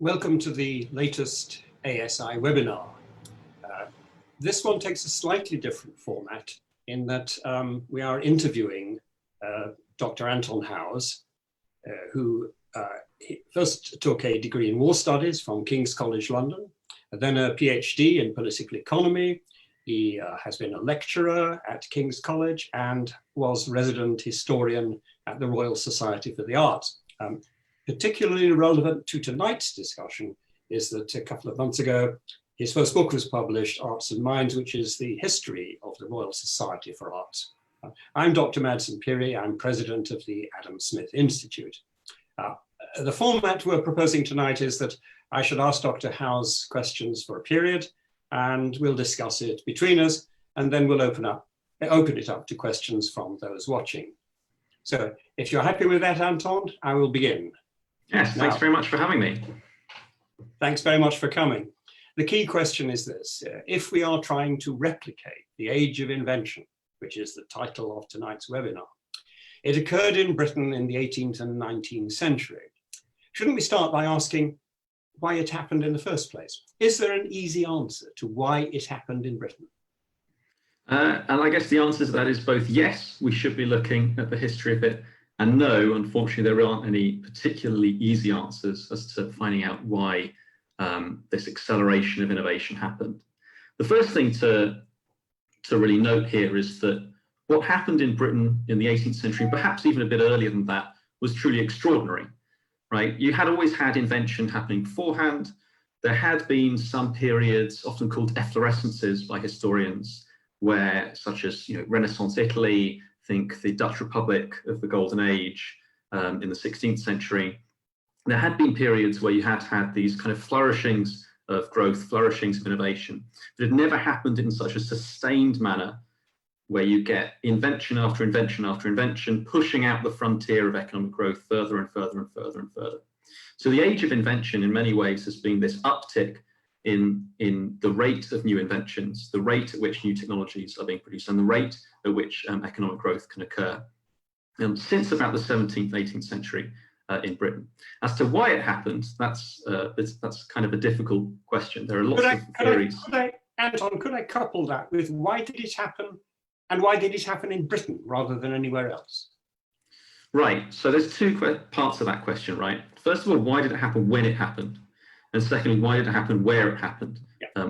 Welcome to the latest ASI webinar. This one takes a slightly different format in that we are interviewing Dr. Anton Howes, who first took a degree in war studies from King's College London, and then a PhD in political economy. He has been a lecturer at King's College and was resident historian at the Royal Society for the Arts. Particularly relevant to tonight's discussion is that a couple of months ago, his first book was published, Arts and Minds, which is the history of the Royal Society for Arts. I'm Dr. Madsen Pirie. I'm president of the Adam Smith Institute. The format we're proposing tonight is that I should ask Dr. Howes questions for a period, and we'll discuss it between us, and then we'll open it up to questions from those watching. So if you're happy with that, Anton, I will begin. Yes, thanks very much for having me. Thanks very much for coming. The key question is this: if we are trying to replicate the Age of Invention, which is the title of tonight's webinar, it occurred in Britain in the 18th and 19th century. Shouldn't we start by asking why it happened in the first place? Is there an easy answer to why it happened in Britain? And I guess the answer to that is both yes, we should be looking at the history of it, and no, unfortunately, there aren't any particularly easy answers as to finding out why this acceleration of innovation happened. The first thing to really note here is that what happened in Britain in the 18th century, perhaps even a bit earlier than that, was truly extraordinary, right? You had always had invention happening beforehand. There had been some periods, often called efflorescences by historians, where, such as Renaissance Italy, think the Dutch Republic of the Golden Age in the 16th century. There had been periods where you had these kind of flourishings of growth, flourishings of innovation, but it never happened in such a sustained manner where you get invention after invention after invention, pushing out the frontier of economic growth further and further and further and further. So the Age of Invention in many ways has been this uptick in the rate of new inventions, the rate at which new technologies are being produced, and the rate at which economic growth can occur since about the 17th, 18th century in Britain. As to why it happened, that's kind of a difficult question. There are lots of theories. Anton, could I couple that with why did it happen, and why did it happen in Britain rather than anywhere else? Right, so there's two parts of that question, right? First of all, why did it happen when it happened? And secondly, why did it happen where it happened,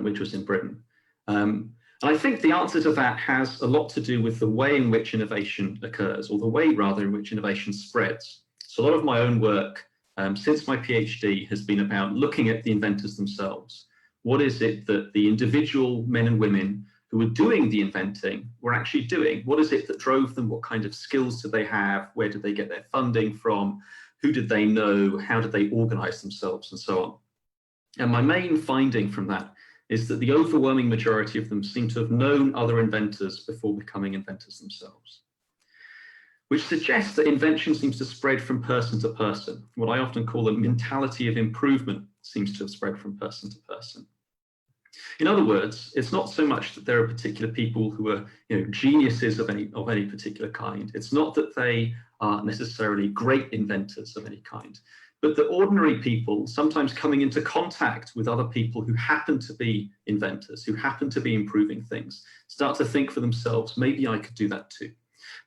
which was in Britain? And I think the answer to that has a lot to do with the way in which innovation occurs, or the way rather in which innovation spreads. So a lot of my own work since my PhD has been about looking at the inventors themselves. What is it that the individual men and women who were doing the inventing were actually doing? What is it that drove them? What kind of skills did they have? Where did they get their funding from? Who did they know? How did they organize themselves, and so on? And my main finding from that is that the overwhelming majority of them seem to have known other inventors before becoming inventors themselves, which suggests that invention seems to spread from person to person. What I often call a mentality of improvement seems to have spread from person to person. In other words, it's not so much that there are particular people who are geniuses of any particular kind. It's not that they are necessarily great inventors of any kind, but the ordinary people, sometimes coming into contact with other people who happen to be inventors, who happen to be improving things, start to think for themselves, maybe I could do that too.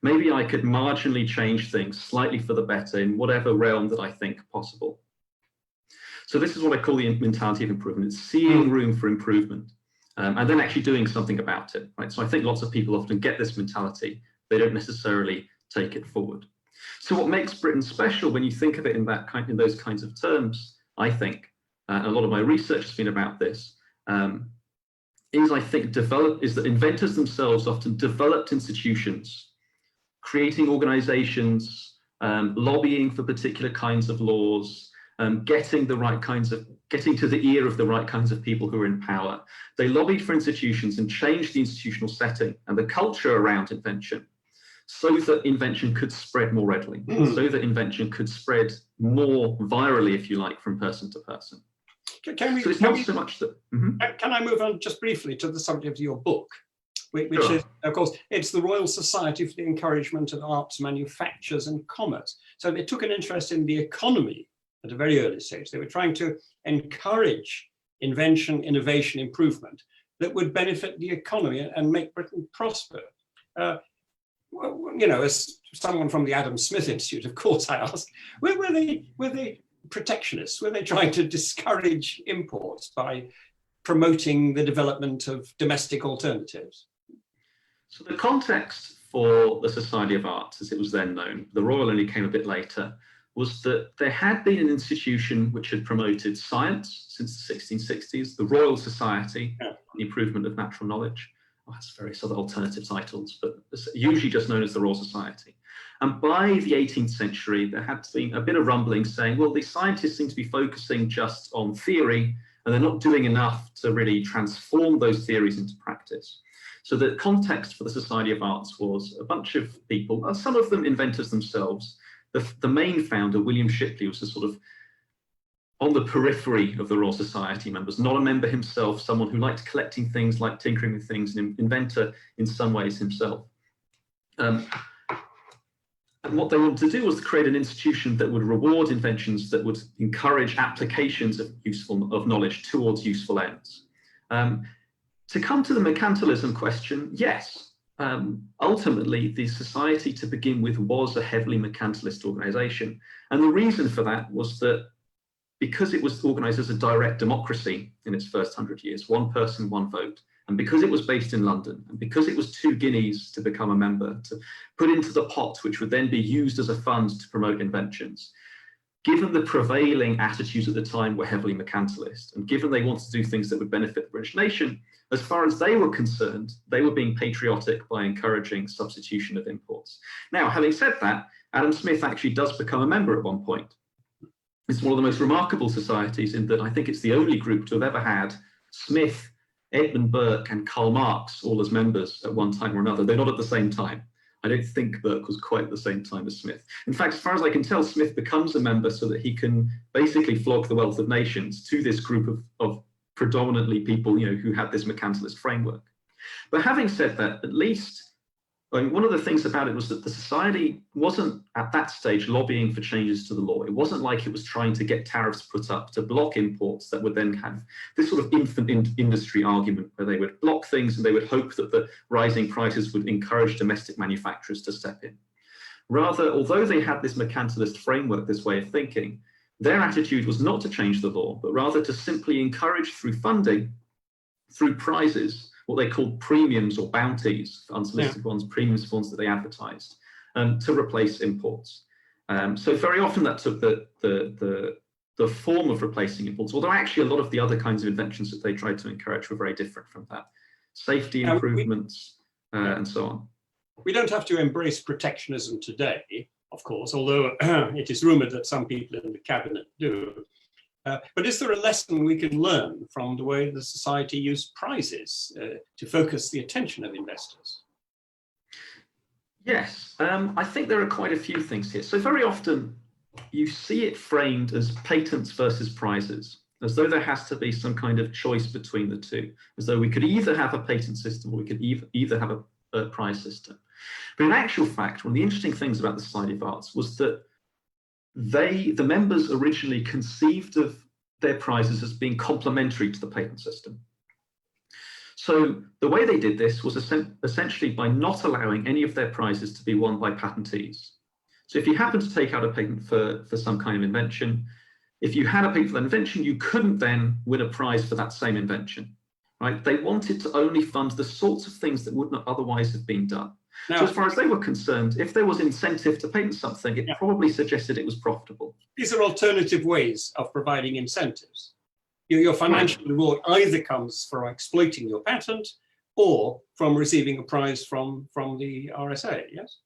Maybe I could marginally change things slightly for the better in whatever realm that I think possible. So this is what I call the mentality of improvement. It's seeing room for improvement and then actually doing something about it, right? So I think lots of people often get this mentality. They don't necessarily take it forward. So what makes Britain special when you think of it in those kinds of terms, I think, and a lot of my research has been about this, is that inventors themselves often developed institutions, creating organizations, lobbying for particular kinds of laws, getting to the ear of the right kinds of people who are in power. They lobbied for institutions and changed the institutional setting and the culture around invention, so that invention could spread more readily, so that invention could spread more virally, if you like, from person to person. Can I move on just briefly to the subject of your book, which Sure. is, of course, it's the Royal Society for the Encouragement of Arts, Manufactures and Commerce. So they took an interest in the economy at a very early stage. They were trying to encourage invention, innovation, improvement that would benefit the economy and make Britain prosper. As someone from the Adam Smith Institute, of course, I ask, were they protectionists? Were they trying to discourage imports by promoting the development of domestic alternatives? So the context for the Society of Arts, as it was then known, the Royal only came a bit later, was that there had been an institution which had promoted science since the 1660s, the Royal Society, the improvement of natural knowledge. Oh, that's various other alternative titles, but it's usually just known as the Royal Society. And by the 18th century, there had been a bit of rumbling saying, well, these scientists seem to be focusing just on theory, and they're not doing enough to really transform those theories into practice. So the context for the Society of Arts was a bunch of people, some of them inventors themselves. The main founder, William Shipley, was a sort of on the periphery of the Royal Society members, not a member himself, someone who liked collecting things, liked tinkering with things, an inventor in some ways himself. And what they wanted to do was to create an institution that would reward inventions, that would encourage applications of knowledge towards useful ends. To come to the mercantilism question, yes. Ultimately, the society to begin with was a heavily mercantilist organization. And the reason for that was that because it was organized as a direct democracy in its first 100 years, one person, one vote, and because it was based in London, and because it was 2 guineas to become a member, to put into the pot, which would then be used as a fund to promote inventions, given the prevailing attitudes at the time were heavily mercantilist, and given they wanted to do things that would benefit the British nation, as far as they were concerned, they were being patriotic by encouraging substitution of imports. Now, having said that, Adam Smith actually does become a member at one point. It's one of the most remarkable societies in that I think it's the only group to have ever had Smith, Edmund Burke, and Karl Marx all as members at one time or another. They're not at the same time. I don't think Burke was quite at the same time as Smith. In fact, as far as I can tell, Smith becomes a member so that he can basically flog the wealth of nations to this group of predominantly people, who had this mercantilist framework. But having said that, at least, one of the things about it was that the society wasn't at that stage lobbying for changes to the law. It wasn't like it was trying to get tariffs put up to block imports that would then have this sort of infant industry argument where they would block things and they would hope that the rising prices would encourage domestic manufacturers to step in. Rather, although they had this mercantilist framework, this way of thinking, their attitude was not to change the law, but rather to simply encourage through funding, through prizes, what they called premiums or bounties for unsolicited ones, premiums for ones that they advertised, to replace imports. So very often that took the form of replacing imports, although actually a lot of the other kinds of inventions that they tried to encourage were very different from that. Safety improvements and so on. We don't have to embrace protectionism today, of course, although it is rumored that some people in the cabinet do. But is there a lesson we can learn from the way the society used prizes to focus the attention of investors? Yes, I think there are quite a few things here. So very often you see it framed as patents versus prizes, as though there has to be some kind of choice between the two, as though we could either have a patent system or we could either have a prize system. But in actual fact, one of the interesting things about the Society of Arts was that the members originally conceived of their prizes as being complementary to the patent system. So the way they did this was essentially by not allowing any of their prizes to be won by patentees. So if you happen to take out a patent for some kind of invention, if you had a patent for that invention, you couldn't then win a prize for that same invention, right? They wanted to only fund the sorts of things that would not otherwise have been done. Now, so as far as they were concerned, if there was incentive to patent something, it probably suggested it was profitable. These are alternative ways of providing incentives. Your financial reward either comes from exploiting your patent or from receiving a prize from the RSA, yes?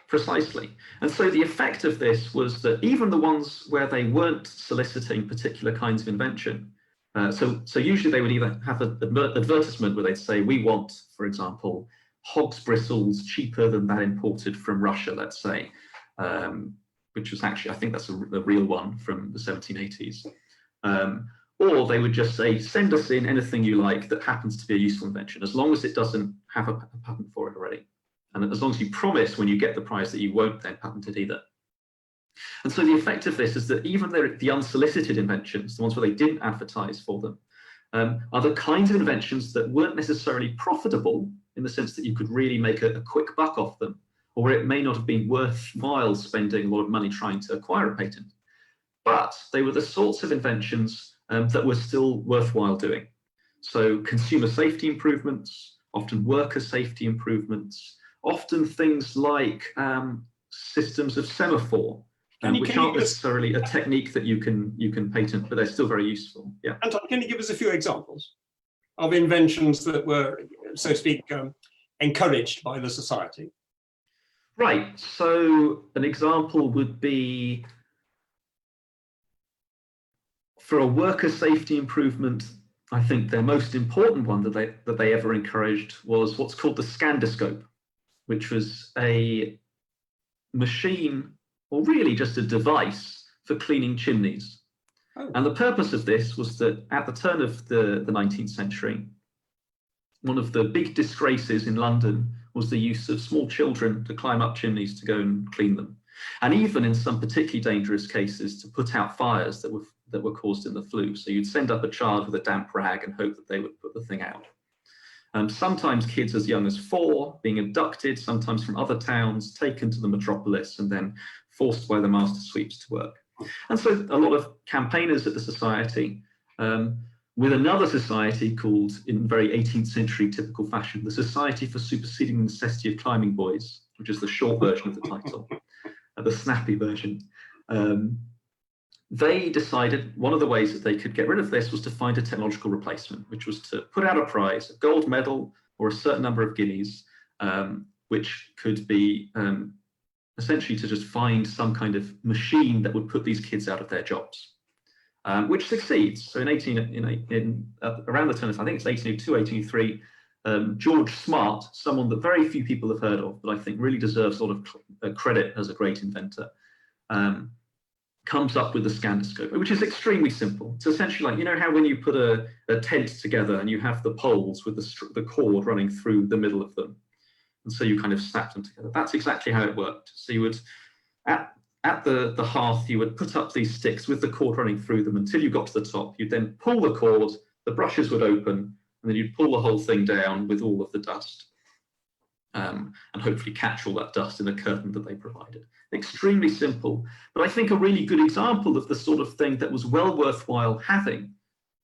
Precisely. And so the effect of this was that even the ones where they weren't soliciting particular kinds of invention, so usually they would either have an advertisement where they'd say, we want, for example, hog's bristles cheaper than that imported from Russia, let's say, which was actually, I think that's a real one from the 1780s. Or they would just say, send us in anything you like that happens to be a useful invention, as long as it doesn't have a patent for it already. And as long as you promise when you get the prize that you won't then patent it either. And so the effect of this is that even the unsolicited inventions, the ones where they didn't advertise for them, are the kinds of inventions that weren't necessarily profitable in the sense that you could really make a quick buck off them, or where it may not have been worthwhile spending a lot of money trying to acquire a patent. But they were the sorts of inventions that were still worthwhile doing. So consumer safety improvements, often worker safety improvements, often things like systems of semaphore, which aren't necessarily a technique that you can patent, but they're still very useful. Yeah. Anton, can you give us a few examples of inventions that were, so to speak, encouraged by the society? Right. So an example would be, for a worker safety improvement, I think their most important one that they ever encouraged was what's called the scandoscope, which was a machine, or really just a device for cleaning chimneys. Oh. And the purpose of this was that at the turn of the 19th century, one of the big disgraces in London was the use of small children to climb up chimneys to go and clean them. And even in some particularly dangerous cases, to put out fires that were caused in the flue. So you'd send up a child with a damp rag and hope that they would put the thing out. Sometimes kids as young as 4 being abducted, sometimes from other towns, taken to the metropolis and then forced by the master sweeps to work. And so a lot of campaigners at the society, with another society called, in very 18th century typical fashion, the Society for Superseding the Necessity of Climbing Boys, which is the short version of the title, the snappy version. They decided one of the ways that they could get rid of this was to find a technological replacement, which was to put out a prize, a gold medal or a certain number of guineas, which could be essentially to just find some kind of machine that would put these kids out of their jobs, which succeeds. So around the turn of, I think it's 1802, 1803, George Smart, someone that very few people have heard of, but I think really deserves a lot of credit as a great inventor, comes up with the scandoscope, which is extremely simple. It's essentially like, you know how when you put a tent together and you have the poles with the cord running through the middle of them, and so you kind of snap them together. That's exactly how it worked. So you would, at the hearth, you would put up these sticks with the cord running through them until you got to the top. You'd then pull the cord, the brushes would open, and then you'd pull the whole thing down with all of the dust, and hopefully catch all that dust in the curtain that they provided. Extremely simple, but I think a really good example of the sort of thing that was well worthwhile having.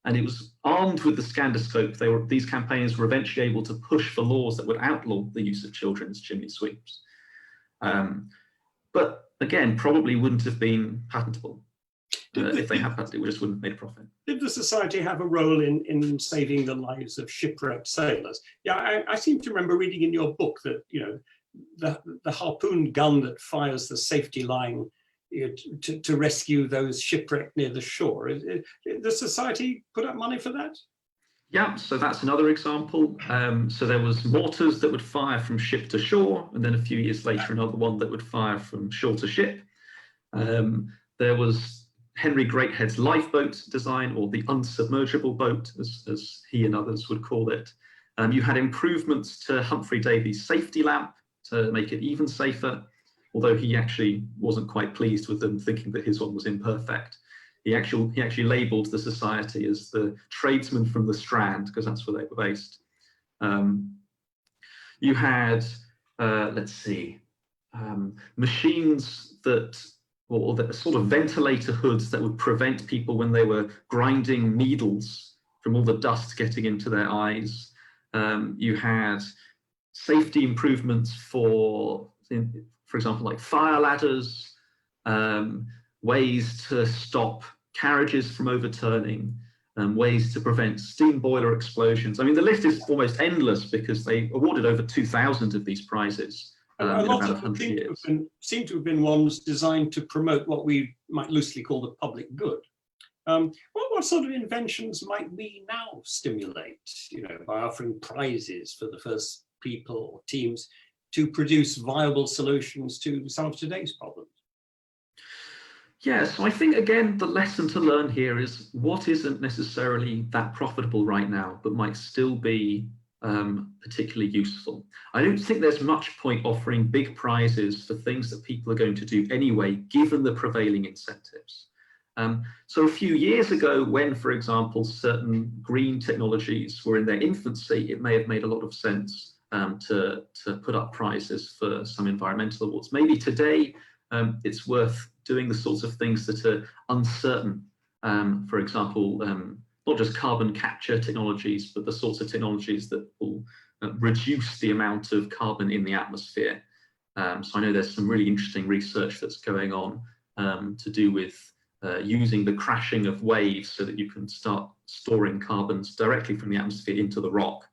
And it was armed with the scandoscope. These campaigners were eventually able to push for laws that would outlaw the use of children as chimney sweeps. But again, probably wouldn't have been patentable. If they had patented it, we just wouldn't have made a profit. Did the society have a role in saving the lives of shipwrecked sailors? Yeah, I seem to remember reading in your book that, you know, the harpoon gun that fires the safety line, you know, to rescue those shipwrecked near the shore. The society put up money for that? Yeah, so that's another example. So there was mortars that would fire from ship to shore, and then a few years later, another one that would fire from shore to ship. There was Henry Greathead's lifeboat design, or the unsubmergible boat, as he and others would call it. You had improvements to Humphrey Davy's safety lamp to make it even safer, although he actually wasn't quite pleased with them, thinking that his one was imperfect. He actually labelled the society as the tradesmen from the Strand, because that's where they were based. You had, let's see, machines or the sort of ventilator hoods that would prevent people when they were grinding needles from all the dust getting into their eyes. You had safety improvements for example, like fire ladders, ways to stop carriages from overturning, ways to prevent steam boiler explosions. I mean, the list is almost endless because they awarded over 2,000 of these prizes in about 100 years. Seem to have been ones designed to promote what we might loosely call the public good. What sort of inventions might we now stimulate, you know, by offering prizes for the first people or teams to produce viable solutions to some of today's problems? Yeah, so I think, again, the lesson to learn here is what isn't necessarily that profitable right now, but might still be particularly useful. I don't think there's much point offering big prizes for things that people are going to do anyway, given the prevailing incentives. So a few years ago, when, for example, certain green technologies were in their infancy, it may have made a lot of sense to put up prizes for some environmental awards. Maybe today it's worth doing the sorts of things that are uncertain. For example, not just carbon capture technologies, but the sorts of technologies that will reduce the amount of carbon in the atmosphere. So I know there's some really interesting research that's going on to do with using the crashing of waves so that you can start storing carbons directly from the atmosphere into the rock.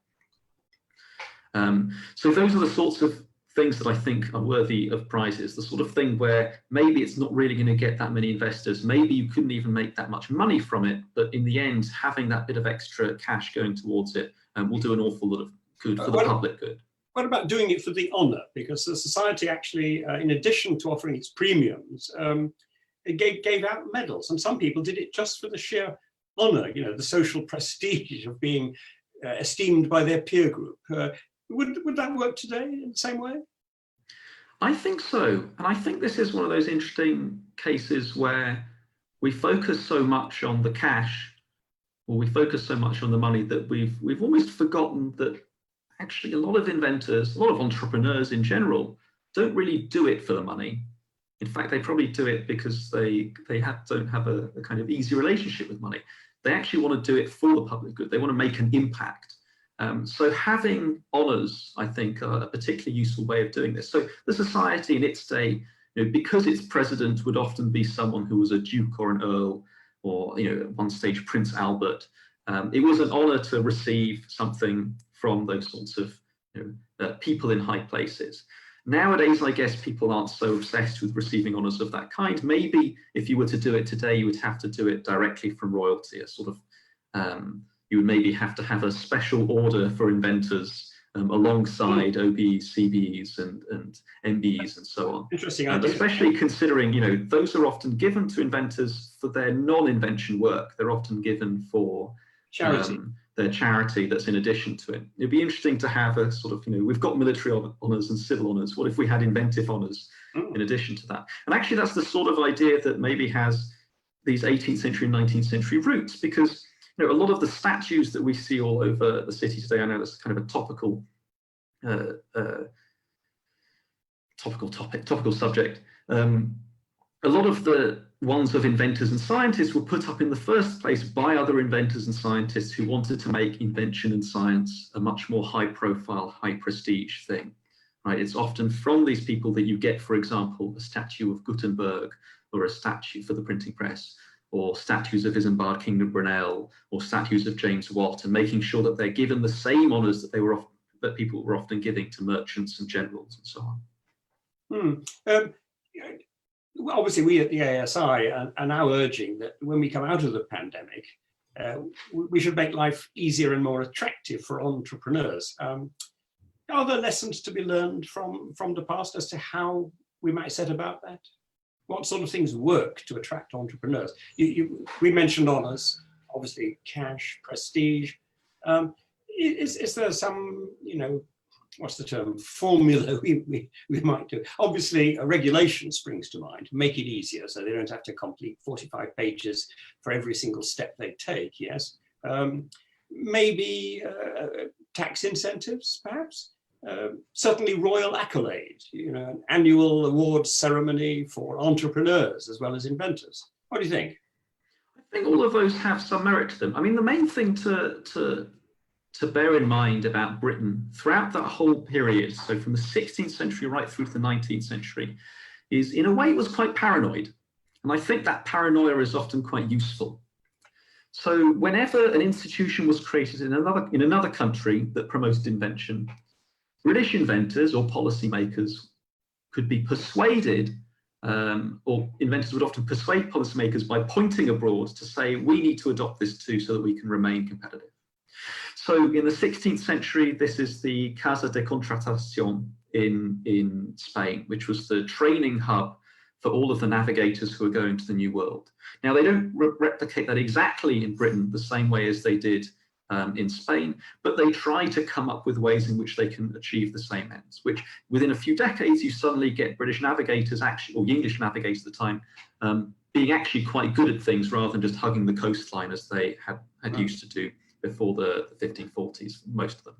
So those are the sorts of things that I think are worthy of prizes, the sort of thing where maybe it's not really going to get that many investors, maybe you couldn't even make that much money from it, but in the end, having that bit of extra cash going towards it will do an awful lot of good for the public good. What about doing it for the honour? Because the society actually, in addition to offering its premiums, it gave out medals, and some people did it just for the sheer honour, you know, the social prestige of being esteemed by their peer group. Would that work today in the same way? I think so, and I think this is one of those interesting cases where we focus so much on the cash, or we focus so much on the money that we've almost forgotten that actually a lot of inventors, a lot of entrepreneurs in general, don't really do it for the money. In fact, they probably do it because they don't have a kind of easy relationship with money. They actually want to do it for the public good. They want to make an impact. So having honours, I think, are a particularly useful way of doing this. So the society in its day, you know, because its president would often be someone who was a duke or an earl, or, you know, at one stage Prince Albert, it was an honour to receive something from those sorts of, you know, people in high places. Nowadays, I guess people aren't so obsessed with receiving honours of that kind. Maybe if you were to do it today, you would have to do it directly from royalty, a sort of you would maybe have to have a special order for inventors alongside OBEs, CBEs, and MBEs, and so on. Interesting. Especially considering, you know, those are often given to inventors for their non-invention work. They're often given for charity. Their charity that's in addition to it. It'd be interesting to have a sort of, you know, we've got military honours and civil honours. What if we had inventive honours in addition to that? And actually, that's the sort of idea that maybe has these 18th century, 19th century roots, because, you know, a lot of the statues that we see all over the city today, I know that's kind of a topical subject. A lot of the ones of inventors and scientists were put up in the first place by other inventors and scientists who wanted to make invention and science a much more high profile, high prestige thing. Right? It's often from these people that you get, for example, a statue of Gutenberg, or a statue for the printing press, or statues of Isambard, King of Brunel, or statues of James Watt, and making sure that they're given the same honours that people were often giving to merchants and generals and so on. Well, obviously, we at the ASI are now urging that when we come out of the pandemic, we should make life easier and more attractive for entrepreneurs. Are there lessons to be learned from the past as to how we might set about that? What sort of things work to attract entrepreneurs? We mentioned honours, obviously cash, prestige. Is there some, you know, what's the term, formula we might do? Obviously, a regulation springs to mind, make it easier so they don't have to complete 45 pages for every single step they take, yes. Maybe tax incentives, perhaps. Certainly royal accolades, you know, an annual awards ceremony for entrepreneurs as well as inventors. What do you think? I think all of those have some merit to them. I mean, the main thing to bear in mind about Britain throughout that whole period, so from the 16th century right through to the 19th century, is in a way it was quite paranoid. And I think that paranoia is often quite useful. So whenever an institution was created in another country that promoted invention, British inventors or policymakers could be persuaded, or inventors would often persuade policymakers by pointing abroad to say, we need to adopt this too so that we can remain competitive. So in the 16th century, this is the Casa de Contratación in Spain, which was the training hub for all of the navigators who are going to the New World. Now, they don't replicate that exactly in Britain the same way as they did in Spain, but they try to come up with ways in which they can achieve the same ends, which within a few decades, you suddenly get British navigators actually, or English navigators at the time, being actually quite good at things rather than just hugging the coastline as they had used to do before the 1540s, most of them.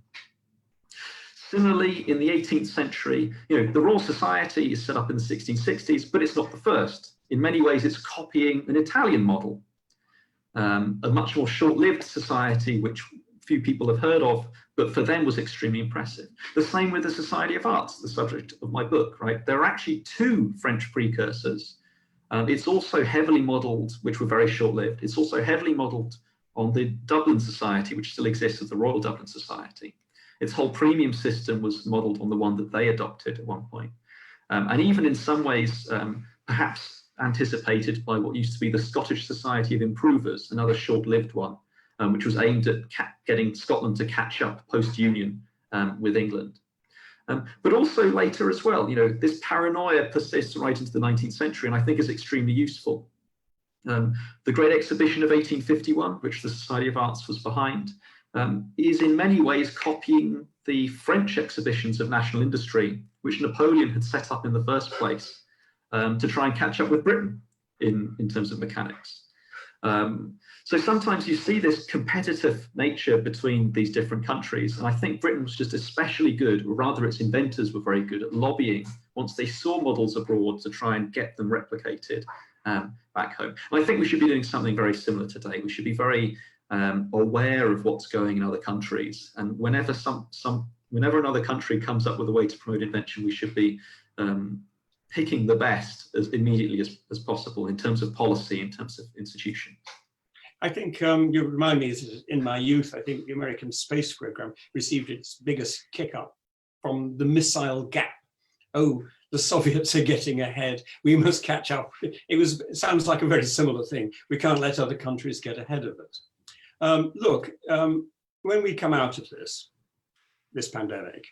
Similarly, in the 18th century, the Royal Society is set up in the 1660s, but it's not the first. In many ways, it's copying an Italian model, a much more short-lived society, which few people have heard of, but for them was extremely impressive. The same with the Society of Arts, the subject of my book, right? There are actually two French precursors. It's also heavily modeled, which were very short-lived. It's also heavily modeled on the Dublin Society, which still exists as the Royal Dublin Society. Its whole premium system was modeled on the one that they adopted at one point. And even in some ways, perhaps anticipated by what used to be the Scottish Society of Improvers, another short-lived one, which was aimed at getting Scotland to catch up post-Union with England. But also later as well, this paranoia persists right into the 19th century, and I think is extremely useful. The Great Exhibition of 1851, which the Society of Arts was behind, is in many ways copying the French exhibitions of national industry, which Napoleon had set up in the first place to try and catch up with Britain in terms of mechanics. So sometimes you see this competitive nature between these different countries, and I think Britain was just especially good, or rather its inventors were very good at lobbying once they saw models abroad to try and get them replicated back home. And I think we should be doing something very similar today. We should be very aware of what's going in other countries, and whenever whenever another country comes up with a way to promote invention, we should be picking the best as immediately as possible in terms of policy, in terms of institution. I think you remind me, in my youth, I think the American space program received its biggest kick up from the missile gap. Oh, the Soviets are getting ahead, we must catch up. It sounds like a very similar thing. We can't let other countries get ahead of it. Look, when we come out of this pandemic,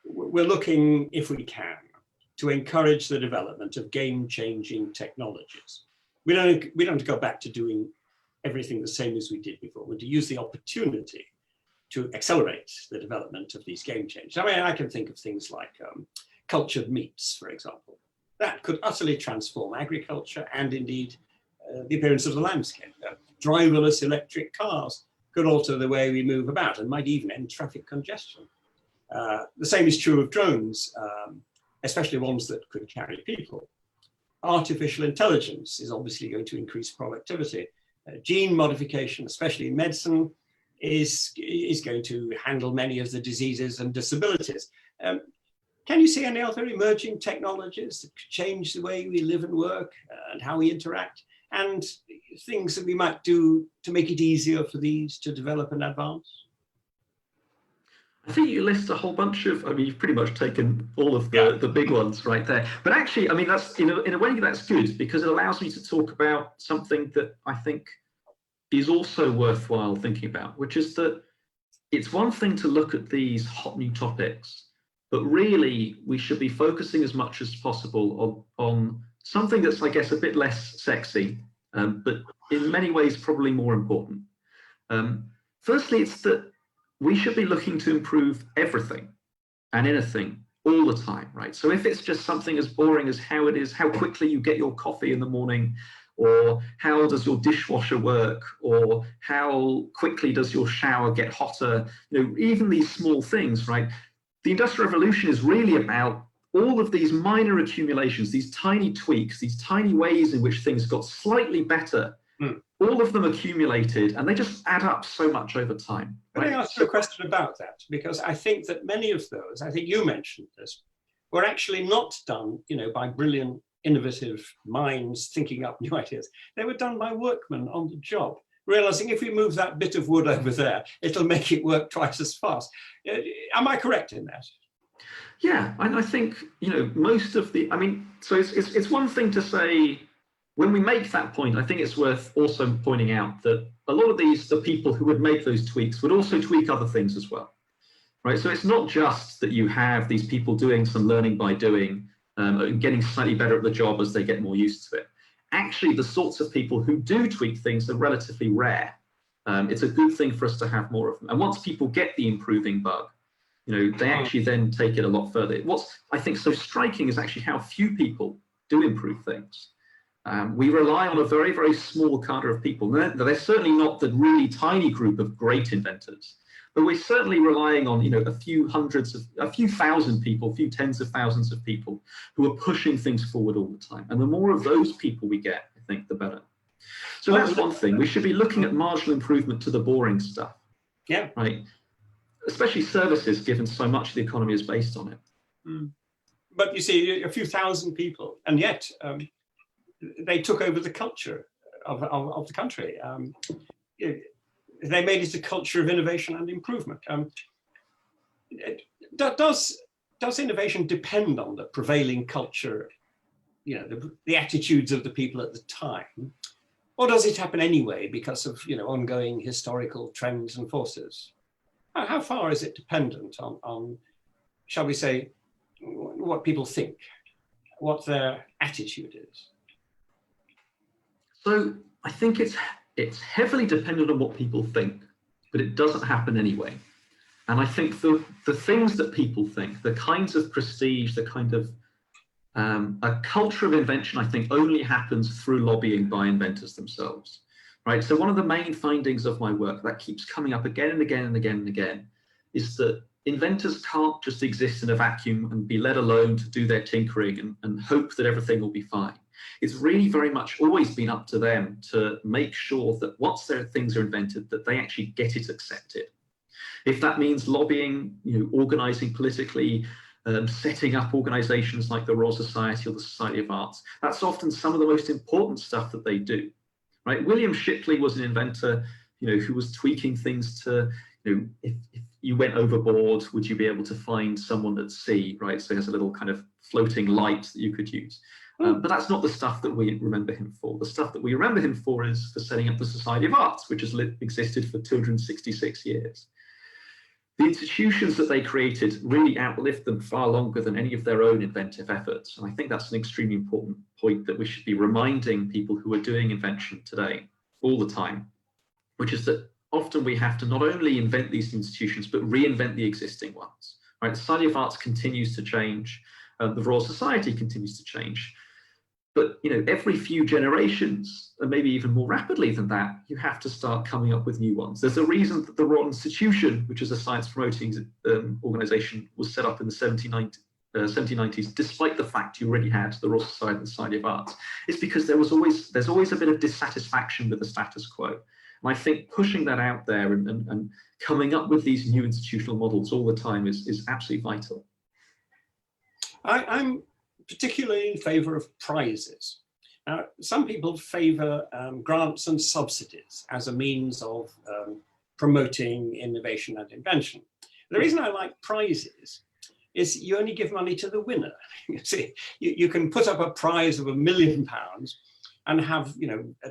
we're looking, if we can, to encourage the development of game-changing technologies. We don't go back to doing everything the same as we did before. We're to use the opportunity to accelerate the development of these game changes. I mean, I can think of things like cultured meats, for example. That could utterly transform agriculture and indeed the appearance of the landscape. Driverless electric cars could alter the way we move about and might even end traffic congestion. The same is true of drones, especially ones that could carry people. Artificial intelligence is obviously going to increase productivity. Gene modification, especially in medicine, is going to handle many of the diseases and disabilities. Can you see any other emerging technologies that could change the way we live and work and how we interact, and things that we might do to make it easier for these to develop and advance? I think you list a whole bunch of, I mean, you've pretty much taken all of the big ones right there. But actually, I mean, that's in a way that's good, because it allows me to talk about something that I think is also worthwhile thinking about, which is that it's one thing to look at these hot new topics, but really we should be focusing as much as possible on something that's, I guess, a bit less sexy, but in many ways probably more important. Firstly, it's that we should be looking to improve everything and anything all the time, right? So if it's just something as boring as how quickly you get your coffee in the morning, or how does your dishwasher work, or how quickly does your shower get hotter, even these small things, right? The Industrial Revolution is really about all of these minor accumulations, these tiny tweaks, these tiny ways in which things got slightly better. All of them accumulated, and they just add up so much over time. Right? Can I ask you a question about that? Because I think that many of those, I think you mentioned this, were actually not done, by brilliant, innovative minds thinking up new ideas. They were done by workmen on the job, realizing if we move that bit of wood over there, it'll make it work twice as fast. Am I correct in that? Yeah, and I think, most of the, so it's one thing to say, when we make that point, I think it's worth also pointing out that a lot of the people who would make those tweaks would also tweak other things as well, right? So it's not just that you have these people doing some learning by doing, and getting slightly better at the job as they get more used to it. Actually, the sorts of people who do tweak things are relatively rare. It's a good thing for us to have more of them. And once people get the improving bug, they actually then take it a lot further. What's, I think, so striking is actually how few people do improve things. We rely on a very, very small cadre of people. They're certainly not the really tiny group of great inventors, but we're certainly relying on, a few thousand people, a few tens of thousands of people who are pushing things forward all the time. And the more of those people we get, I think, the better. So that's one thing. We should be looking at marginal improvement to the boring stuff. Yeah. Right. Especially services, given so much of the economy is based on it. Mm. But you see, a few thousand people, and yet they took over the culture of the country. They made it a culture of innovation and improvement. Does innovation depend on the prevailing culture, the attitudes of the people at the time? Or does it happen anyway because of ongoing historical trends and forces? How far is it dependent on, shall we say, what people think, what their attitude is? So I think it's heavily dependent on what people think, but it doesn't happen anyway. And I think the things that people think, the kinds of prestige, the kind of a culture of invention, I think, only happens through lobbying by inventors themselves, right? So one of the main findings of my work that keeps coming up again and again and again and again is that inventors can't just exist in a vacuum and be let alone to do their tinkering and hope that everything will be fine. It's really very much always been up to them to make sure that once their things are invented, that they actually get it accepted. If that means lobbying, organizing politically, setting up organizations like the Royal Society or the Society of Arts, that's often some of the most important stuff that they do, right? William Shipley was an inventor, who was tweaking things to, if you went overboard, would you be able to find someone at sea, right? So there's a little kind of floating light that you could use. But that's not the stuff that we remember him for. The stuff that we remember him for is for setting up the Society of Arts, which has existed for 266 years. The institutions that they created really outlived them far longer than any of their own inventive efforts. And I think that's an extremely important point that we should be reminding people who are doing invention today all the time, which is that often we have to not only invent these institutions, but reinvent the existing ones. Right? The Society of Arts continues to change. The Royal Society continues to change. But every few generations, and maybe even more rapidly than that, you have to start coming up with new ones. There's a reason that the Royal Institution, which is a science promoting organization, was set up in the 1790s, despite the fact you already had the Royal Society and the Society of Arts. It's because there's always a bit of dissatisfaction with the status quo. And I think pushing that out there and coming up with these new institutional models all the time is absolutely vital. I'm particularly in favor of prizes. Now, some people favor grants and subsidies as a means of promoting innovation and invention. The reason I like prizes is you only give money to the winner. You see, you can put up a prize of £1 million and have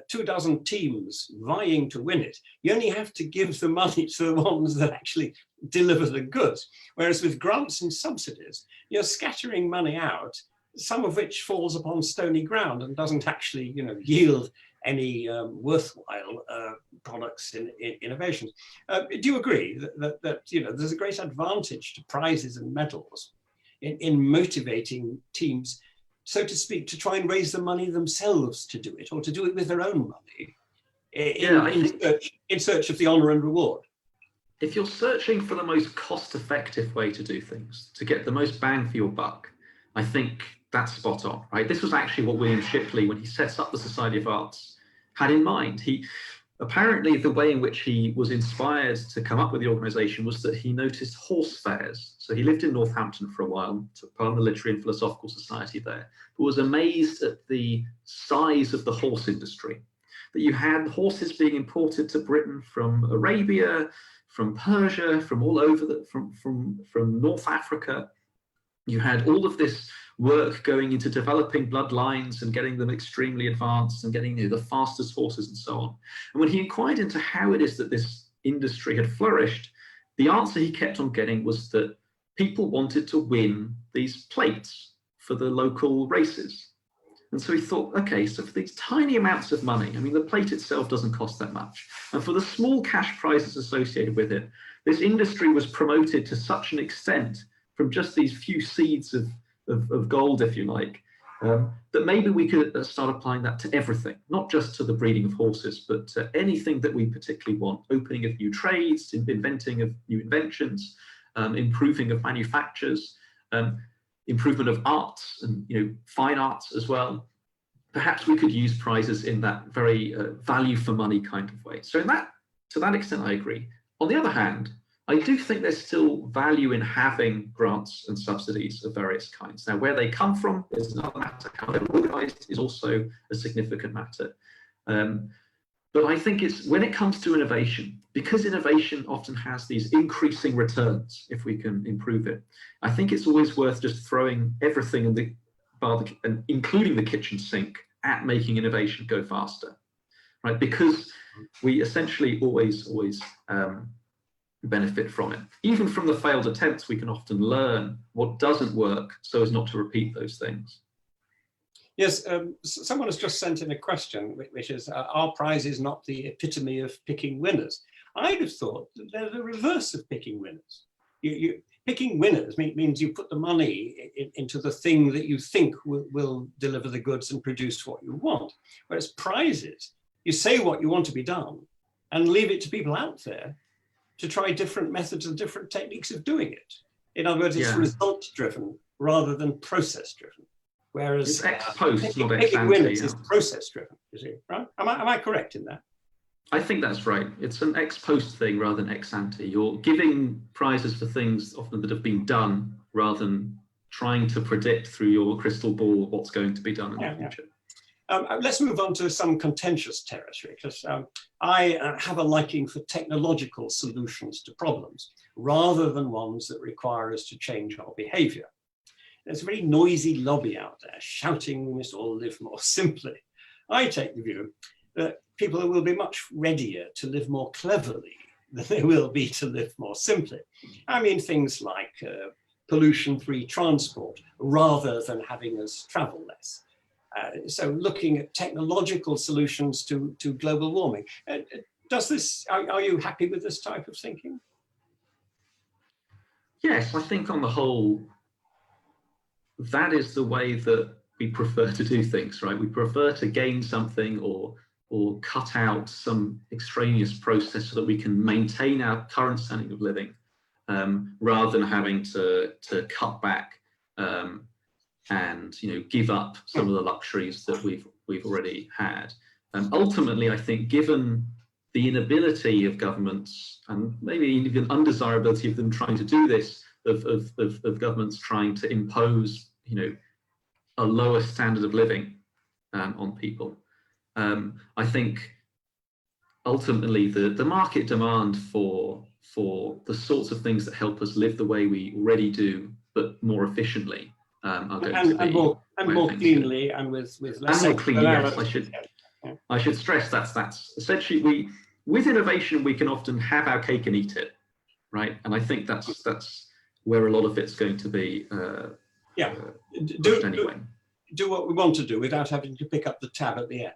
24 teams vying to win it. You only have to give the money to the ones that actually deliver the goods. Whereas with grants and subsidies, you're scattering money out, some of which falls upon stony ground and doesn't actually yield any worthwhile products in innovations. Do you agree that there's a great advantage to prizes and medals in motivating teams, so to speak, to try and raise the money themselves to do it, or to do it with their own money in search of the honour and reward? If you're searching for the most cost-effective way to do things, to get the most bang for your buck, I think that's spot on, right? This was actually what William Shipley, when he sets up the Society of Arts, had in mind. Apparently, the way in which he was inspired to come up with the organization was that he noticed horse fairs. So he lived in Northampton for a while, took part in the Literary and Philosophical Society there, but was amazed at the size of the horse industry. That you had horses being imported to Britain from Arabia, from Persia, from all over, from North Africa. You had all of this work going into developing bloodlines and getting them extremely advanced and getting the fastest horses and so on. And when he inquired into how it is that this industry had flourished, the answer he kept on getting was that people wanted to win these plates for the local races. And so we thought, okay, so for these tiny amounts of money, I mean, the plate itself doesn't cost that much. And for the small cash prizes associated with it, this industry was promoted to such an extent from just these few seeds of gold, if you like, that maybe we could start applying that to everything, not just to the breeding of horses, but to anything that we particularly want, opening of new trades, inventing of new inventions, improving of manufactures, improvement of arts and fine arts as well. Perhaps we could use prizes in that very value for money kind of way. So to that extent, I agree. On the other hand, I do think there's still value in having grants and subsidies of various kinds. Now, where they come from is another matter. How they're organised is also a significant matter. But I think it's when it comes to innovation, because innovation often has these increasing returns if we can improve it, I think it's always worth just throwing everything in the bar, and including the kitchen sink, at making innovation go faster, right? Because we essentially always benefit from it. Even from the failed attempts, we can often learn what doesn't work so as not to repeat those things. Yes, someone has just sent in a question, which is, are prizes not the epitome of picking winners? I'd have thought that they're the reverse of picking winners. Picking winners means you put the money into the thing that you think will deliver the goods and produce what you want. Whereas prizes, you say what you want to be done and leave it to people out there to try different methods and different techniques of doing it. In other words, it's result-driven rather than process-driven. Whereas it's ex post, not ex picking ante. winners is process-driven, you see, right? Am I correct in that? I think that's right. It's an ex post thing rather than ex ante. You're giving prizes for things often that have been done rather than trying to predict through your crystal ball what's going to be done in the future. Let's move on to some contentious territory, because I have a liking for technological solutions to problems rather than ones that require us to change our behavior. There's a very noisy lobby out there shouting we must all live more simply. I take the view that people will be much readier to live more cleverly than they will be to live more simply. I mean things like pollution-free transport rather than having us travel less. So looking at technological solutions to global warming. Are you happy with this type of thinking? Yes, I think on the whole, that is the way that we prefer to do things, right? We prefer to gain something or cut out some extraneous process so that we can maintain our current standard of living, rather than having to cut back and give up some of the luxuries that we've already had. Ultimately, I think, given the inability of governments and maybe even undesirability of them trying to do this, of governments trying to impose a lower standard of living on people, I think ultimately the market demand for the sorts of things that help us live the way we already do but more efficiently are going to be more cleanly and with less. And more cleanly, yes. I should stress that's essentially with innovation we can often have our cake and eat it, right? And I think that's where a lot of it's going to be. Do what we want to do without having to pick up the tab at the end.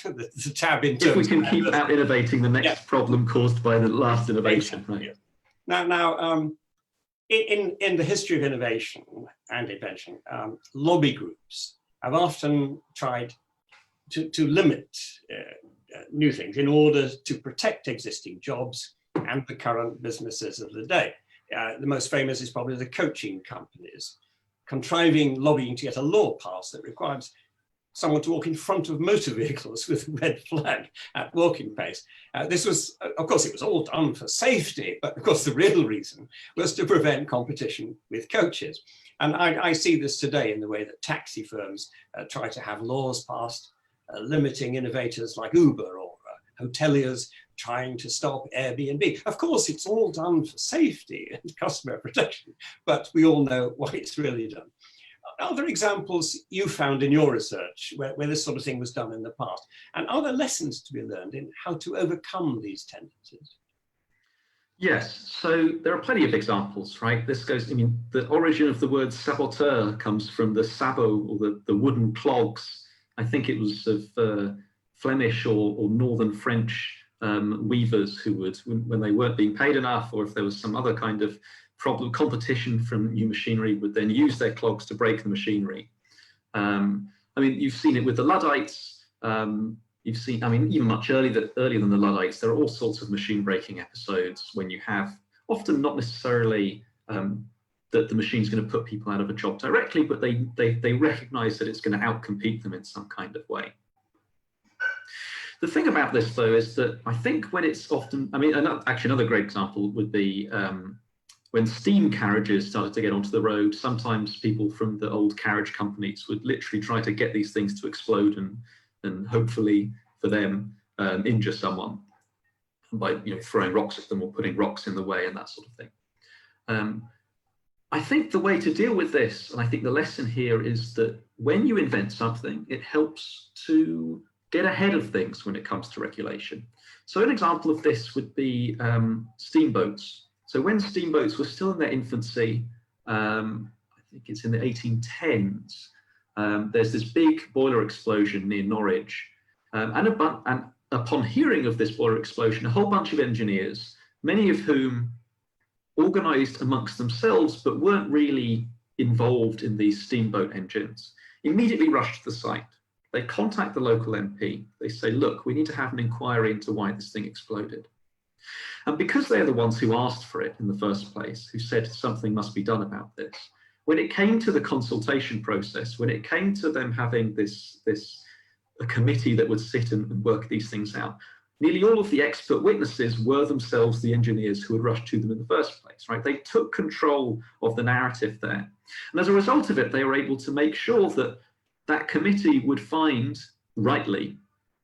the tab in if we can keep out innovating the next problem caused by the last innovation, right? Yes. Now, in the history of innovation and invention, lobby groups have often tried to limit new things in order to protect existing jobs and the current businesses of the day. The most famous is probably the coaching companies, contriving lobbying to get a law passed that requires someone to walk in front of motor vehicles with a red flag at walking pace. This was, of course, it was all done for safety, but of course the real reason was to prevent competition with coaches. And I see this today in the way that taxi firms try to have laws passed limiting innovators like Uber, or hoteliers trying to stop Airbnb. Of course, it's all done for safety and customer protection, but we all know why it's really done. Are there examples you found in your research where this sort of thing was done in the past? And are there lessons to be learned in how to overcome these tendencies? Yes, so there are plenty of examples, right? This goes, the origin of the word saboteur comes from the sabot, or the wooden clogs I think it was of Flemish or Northern French weavers who would, when they weren't being paid enough, or if there was some other kind of competition from new machinery, would then use their clogs to break the machinery. I mean, you've seen it with the Luddites. You've seen, I mean, even much earlier than the Luddites, there are all sorts of machine breaking episodes when you have, often not necessarily that the machine's going to put people out of a job directly, but they recognize that it's going to outcompete them in some kind of way. The thing about this, though, is that I think when it's often, I mean, actually another great example would be when steam carriages started to get onto the road. Sometimes people from the old carriage companies would literally try to get these things to explode and hopefully for them injure someone by throwing rocks at them or putting rocks in the way and that sort of thing. I think the way to deal with this, and I think the lesson here, is that when you invent something, it helps to get ahead of things when it comes to regulation. So an example of this would be steamboats. So when steamboats were still in their infancy, I think it's in the 1810s, there's this big boiler explosion near Norwich. And upon hearing of this boiler explosion, a whole bunch of engineers, many of whom organized amongst themselves but weren't really involved in these steamboat engines, immediately rushed to the site. They contact the local MP. They say, look, we need to have an inquiry into why this thing exploded. And because they're the ones who asked for it in the first place, who said something must be done about this, when it came to the consultation process, when it came to them having a committee that would sit and work these things out, nearly all of the expert witnesses were themselves the engineers who had rushed to them in the first place, right? They took control of the narrative there. And as a result of it, they were able to make sure that that committee would find, rightly,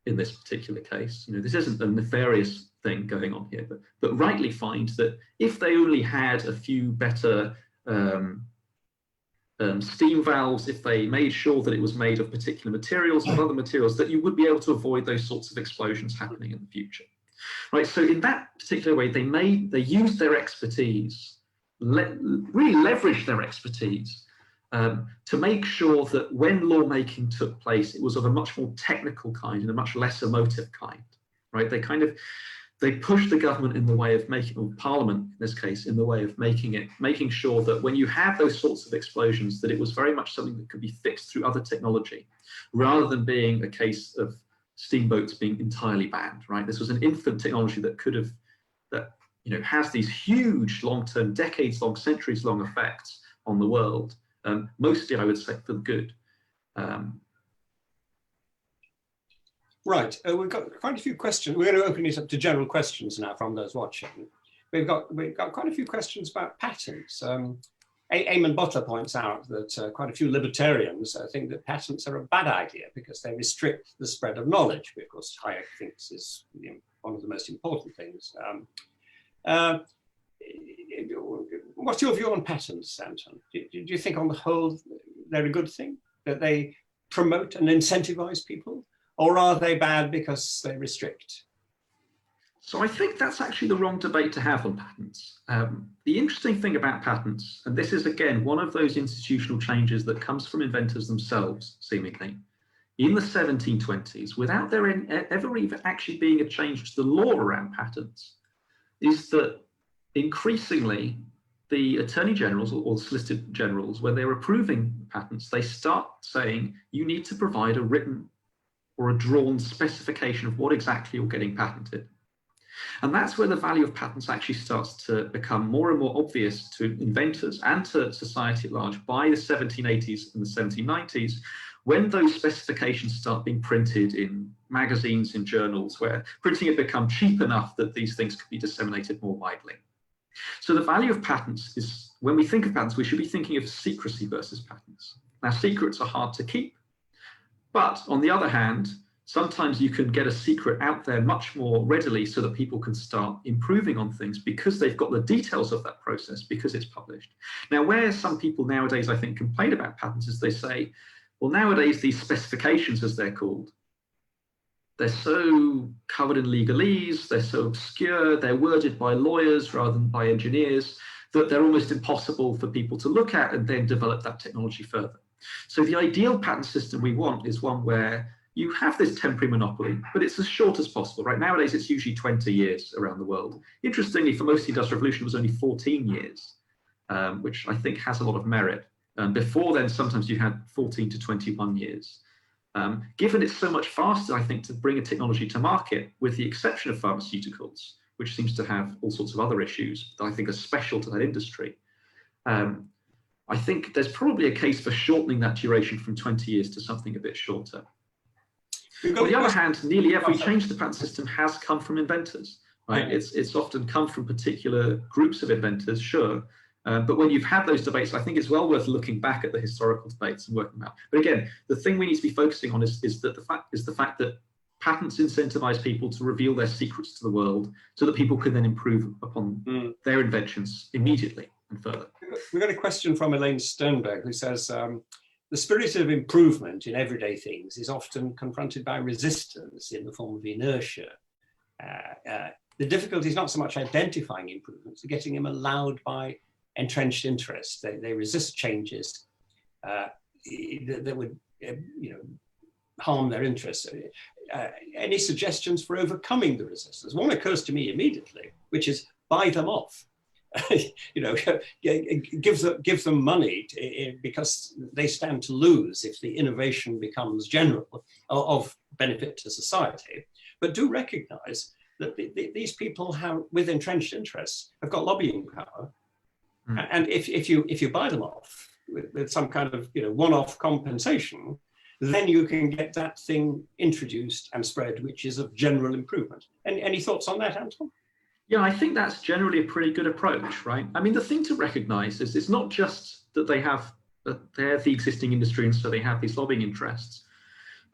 in this particular case, this isn't a nefarious thing going on here, but rightly find that if they only had a few better steam valves, if they made sure that it was made of particular materials and other materials, that you would be able to avoid those sorts of explosions happening in the future. Right, so in that particular way, they used their expertise, really leveraged their expertise to make sure that when lawmaking took place, it was of a much more technical kind and a much less emotive kind, right? They pushed the government in the way of making, or Parliament in this case, in the way of making sure that when you have those sorts of explosions, that it was very much something that could be fixed through other technology, rather than being a case of steamboats being entirely banned, right? This was an infant technology that has these huge long-term, decades-long, centuries-long effects on the world, mostly, I would say, for the good. Right, we've got quite a few questions. We're going to open it up to general questions now from those watching. We've got quite a few questions about patents. Eamon Butler points out that quite a few libertarians think that patents are a bad idea because they restrict the spread of knowledge, which of course Hayek thinks is one of the most important things. What's your view on patents, Anton? Do you think on the whole they're a good thing, that they promote and incentivize people? Or are they bad because they restrict? So I think that's actually the wrong debate to have on patents. The interesting thing about patents, and this is again one of those institutional changes that comes from inventors themselves, seemingly, in the 1720s, without there ever even actually being a change to the law around patents, is that increasingly the attorney generals or solicitor generals, when they're approving patents, they start saying you need to provide a written or a drawn specification of what exactly you're getting patented. And that's where the value of patents actually starts to become more and more obvious to inventors and to society at large by the 1780s and the 1790s, when those specifications start being printed in magazines, in journals, where printing had become cheap enough that these things could be disseminated more widely. So the value of patents is, when we think of patents, we should be thinking of secrecy versus patents. Now, secrets are hard to keep. But on the other hand, sometimes you can get a secret out there much more readily so that people can start improving on things because they've got the details of that process, because it's published. Now, where some people nowadays, I think, complain about patents is they say, well, nowadays these specifications, as they're called, they're so covered in legalese, they're so obscure, they're worded by lawyers rather than by engineers, that they're almost impossible for people to look at and then develop that technology further. So the ideal patent system we want is one where you have this temporary monopoly, but it's as short as possible, right? Nowadays, it's usually 20 years around the world. Interestingly, for most of the Industrial Revolution, it was only 14 years, which I think has a lot of merit. Before then, sometimes you had 14 to 21 years. Given it's so much faster, I think, to bring a technology to market, with the exception of pharmaceuticals, which seems to have all sorts of other issues that I think are special to that industry. I think there's probably a case for shortening that duration from 20 years to something a bit shorter. On the other hand, nearly every change to the patent system has come from inventors, right? It's often come from particular groups of inventors, sure. But when you've had those debates, I think it's well worth looking back at the historical debates and working them out. But again, the thing we need to be focusing on is the fact that patents incentivize people to reveal their secrets to the world so that people can then improve upon their inventions immediately and further. We've got a question from Elaine Sternberg, who says, the spirit of improvement in everyday things is often confronted by resistance in the form of inertia. The difficulty is not so much identifying improvements, but getting them allowed by entrenched interests. They resist changes that would harm their interests. Any suggestions for overcoming the resistance? One occurs to me immediately, which is buy them off. Give them money because they stand to lose if the innovation becomes general of benefit to society. But do recognize that these people with entrenched interests have got lobbying power. And if you buy them off with some kind of one-off compensation, then you can get that thing introduced and spread, which is of general improvement. Any thoughts on that, Anton? Yeah, I think that's generally a pretty good approach, right? I mean, the thing to recognize is it's not just that they're the existing industry and so they have these lobbying interests,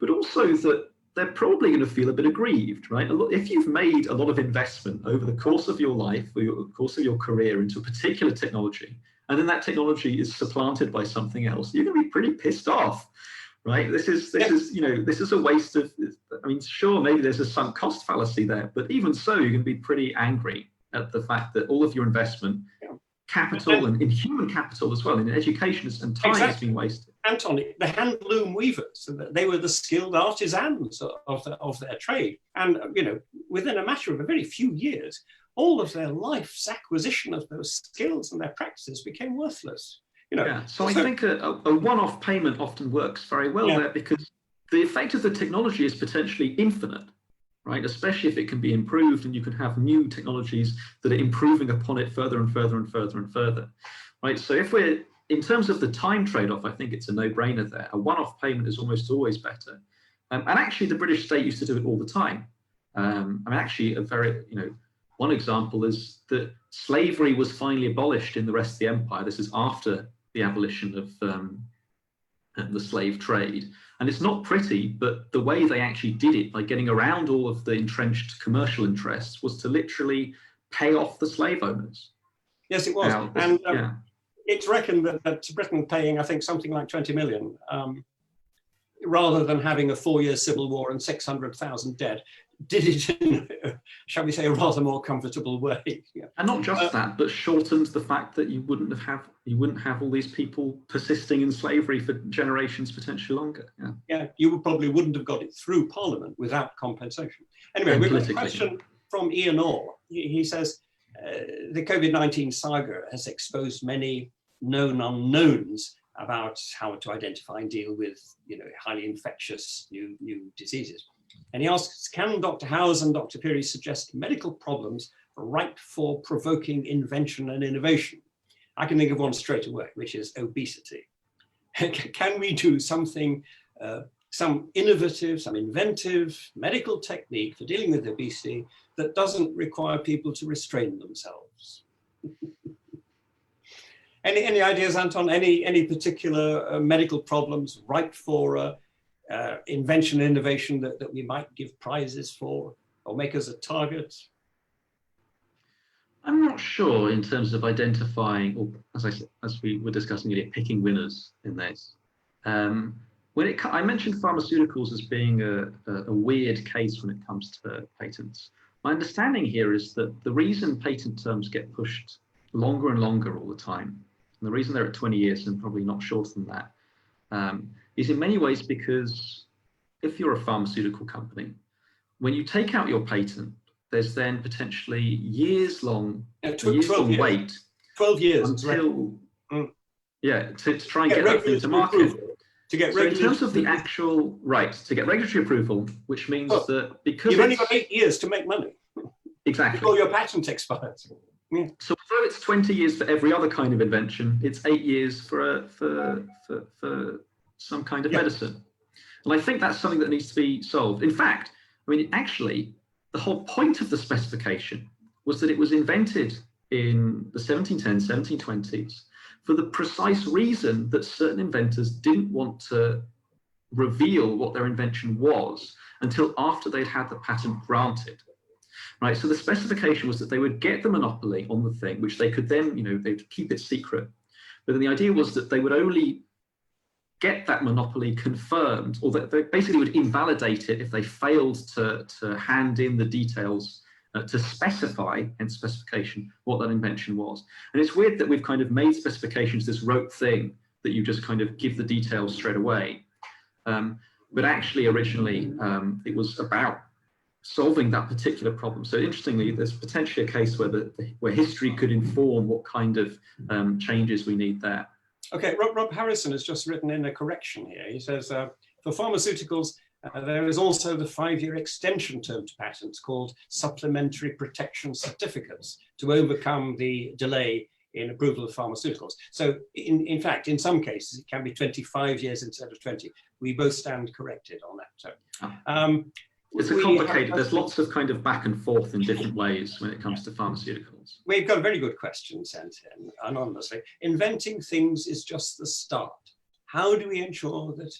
but also that they're probably going to feel a bit aggrieved, right? If you've made a lot of investment over the course of your life or the course of your career into a particular technology, and then that technology is supplanted by something else, you're going to be pretty pissed off, right? This is a waste of, I mean, sure, maybe there's a sunk cost fallacy there, but even so, you're going to be pretty angry at the fact that all of your investment, capital and in human capital as well, in education and time has been wasted. Anton, the hand loom weavers, they were the skilled artisans of their trade. And, within a matter of a very few years, all of their life's acquisition of those skills and their practices became worthless. So I think a one-off payment often works very well there, because the effect of the technology is potentially infinite, right? Especially if it can be improved and you can have new technologies that are improving upon it further and further and further and further, right? So if we're, in terms of the time trade-off, I think it's a no-brainer there. A one-off payment is almost always better. And actually the British state used to do it all the time. Actually a very, one example is that slavery was finally abolished in the rest of the empire. This is after the abolition of the slave trade. And it's not pretty, but the way they actually did it by getting around all of the entrenched commercial interests was to literally pay off the slave owners. Yes, it was. It's reckoned that Britain paying, I think, something like 20 million, rather than having a 4-year civil war and 600,000 dead, did it in, shall we say, a rather more comfortable way. And not just that, but shortened the fact that you wouldn't have all these people persisting in slavery for generations, potentially longer. You probably wouldn't have got it through Parliament without compensation. Anyway, we've got a question from Ian Orr. He says, the COVID-19 saga has exposed many known unknowns about how to identify and deal with highly infectious new diseases. And he asks, can Dr. Howes and Dr. Pirie suggest medical problems ripe for provoking invention and innovation? I can think of one straight away, which is obesity. Can we do something, some innovative, some inventive medical technique for dealing with obesity that doesn't require people to restrain themselves? Any ideas, Anton? Any particular medical problems ripe for invention and innovation that we might give prizes for or make as a target? I'm not sure in terms of identifying, or as we were discussing earlier, picking winners in this. I mentioned pharmaceuticals as being a weird case when it comes to patents. My understanding here is that the reason patent terms get pushed longer and longer all the time, and the reason they're at 20 years and probably not shorter than that, is in many ways because if you're a pharmaceutical company, when you take out your patent, there's then potentially years-long wait 12 years until, to try and get that thing to market. To get so in terms of the actual to get regulatory approval, which means that because you've only got 8 years to make money. Exactly. Before your patent expires. Yeah. So although it's 20 years for every other kind of invention, it's 8 years for some kind of medicine. And I think that's something that needs to be solved. In fact, I mean, actually, the whole point of the specification was that it was invented in the 1710s, 1720s, for the precise reason that certain inventors didn't want to reveal what their invention was until after they'd had the patent granted. Right, so the specification was that they would get the monopoly on the thing, which they could then, they'd keep it secret. But then the idea was that they would only get that monopoly confirmed, or that they basically would invalidate it if they failed to hand in the details to specify, in specification, what that invention was. And it's weird that we've kind of made specifications this rote thing that you just kind of give the details straight away. But actually, originally, it was about solving that particular problem. So interestingly, there's potentially a case where history could inform what kind of changes we need there. Okay, Rob Harrison has just written in a correction here. He says, for pharmaceuticals, there is also the 5-year extension term to patents called supplementary protection certificates to overcome the delay in approval of pharmaceuticals. So in fact, in some cases, it can be 25 years instead of 20. We both stand corrected on that. So, it's a complicated, there's lots of kind of back and forth in different ways when it comes to pharmaceuticals. We've got a very good question sent in anonymously. Inventing things is just the start. How do we ensure that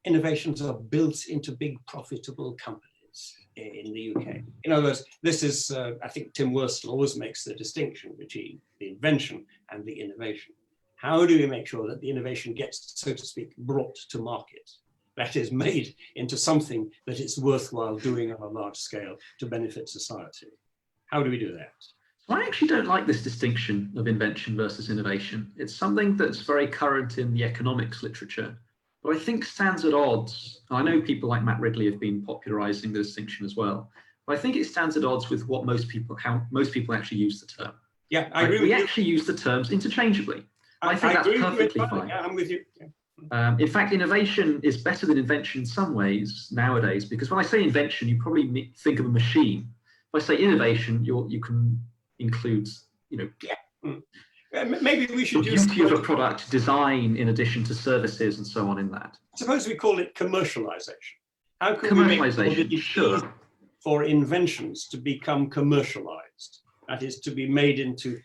innovations are built into big profitable companies in the UK? In other words, this is, I think Tim Worstel always makes the distinction between the invention and the innovation. How do we make sure that the innovation gets, so to speak, brought to market? That is, made into something that it's worthwhile doing on a large scale to benefit society. How do we do that? I actually don't like this distinction of invention versus innovation. It's something that's very current in the economics literature, but I think stands at odds. I know people like Matt Ridley have been popularizing the distinction as well, but I think it stands at odds with what how most people actually use the term. Yeah, I agree with you. We actually use the terms interchangeably. I think that's perfectly fine. Yeah, I'm with you. Yeah. In fact, innovation is better than invention in some ways nowadays, because when I say invention, you probably think of a machine. If I say innovation, you can include, maybe we should the use beauty of a product, design in addition to services and so on in that. Suppose we call it commercialization. How can we make it easy for inventions to become commercialized? That is, to be made into,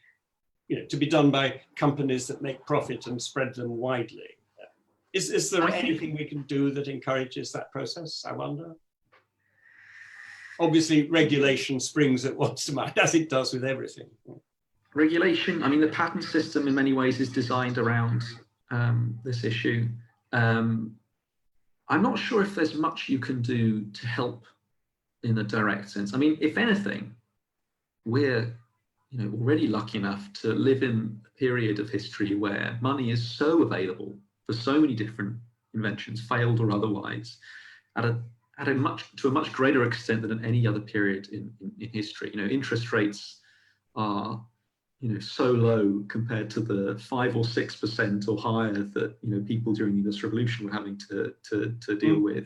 to be done by companies that make profit and spread them widely. Is there anything we can do that encourages that process, I wonder? Obviously, regulation springs at once to mind, as it does with everything. Regulation, I mean, the patent system in many ways is designed around this issue. I'm not sure if there's much you can do to help in a direct sense. I mean, if anything, we're already lucky enough to live in a period of history where money is so available for so many different inventions, failed or otherwise, to a much greater extent than at any other period in history. Interest rates are so low compared to the 5 or 6% or higher that people during the Industrial Revolution were having to deal with.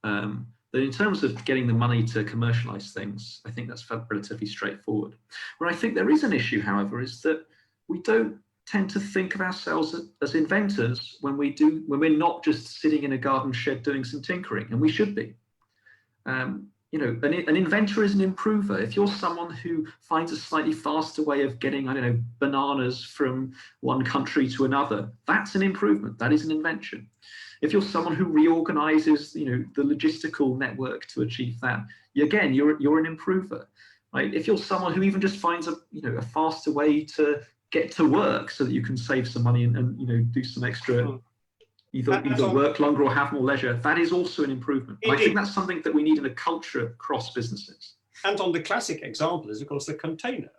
That in terms of getting the money to commercialize things, I think that's relatively straightforward. Where I think there is an issue, however, is that we don't tend to think of ourselves as inventors when we're not just sitting in a garden shed doing some tinkering, and we should be. An inventor is an improver. If you're someone who finds a slightly faster way of getting, bananas from one country to another, that's an improvement. That is an invention. If you're someone who reorganizes, the logistical network to achieve that, again, you're an improver. Right? If you're someone who even just finds a faster way to get to work so that you can save some money and do some extra, either work longer or have more leisure, that is also an improvement. And I think that's something that we need in a culture across businesses. And on the classic example is, of course, the container.